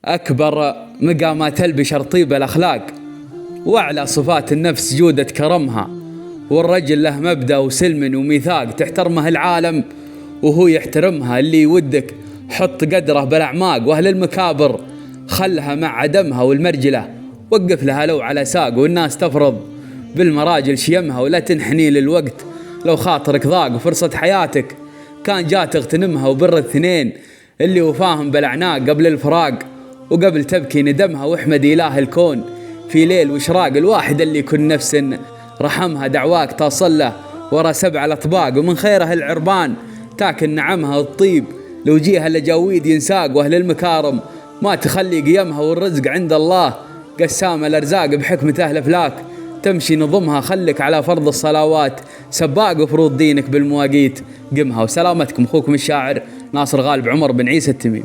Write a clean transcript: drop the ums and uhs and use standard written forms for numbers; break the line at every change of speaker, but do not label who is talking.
أكبر مقامات البشر طيب الأخلاق، وأعلى صفات النفس جودة كرمها. والرجل له مبدأ وسلم وميثاق تحترمه العالم وهو يحترمها. اللي يودك حط قدره بالأعماق، وأهل المكابر خلها مع عدمها. والمرجلة وقف لها لو على ساق، والناس تفرض بالمراجل شيمها. ولا تنحني للوقت لو خاطرك ضاق، وفرصة حياتك كان جاء تغتنمها. وبر الاثنين اللي وفاهم بالأعناق قبل الفراق، وقبل تبكي ندمها. واحمد إله الكون في ليل وإشراق، الواحد اللي كل نفس رحمها. دعواك تصل له ورا 7 أطباق، ومن خيره العربان تاكل نعمها. الطيب لو جيها لجاويد ينساق، وأهل المكارم ما تخلي قيمها. والرزق عند الله قسام الأرزاق، بحكمة أهل فلاك تمشي نظمها. خلك على فرض الصلوات سباق، وفروض دينك بالمواقيت قمها. وسلامتكم أخوكم الشاعر ناصر غالب عمر بن عيسى التميم.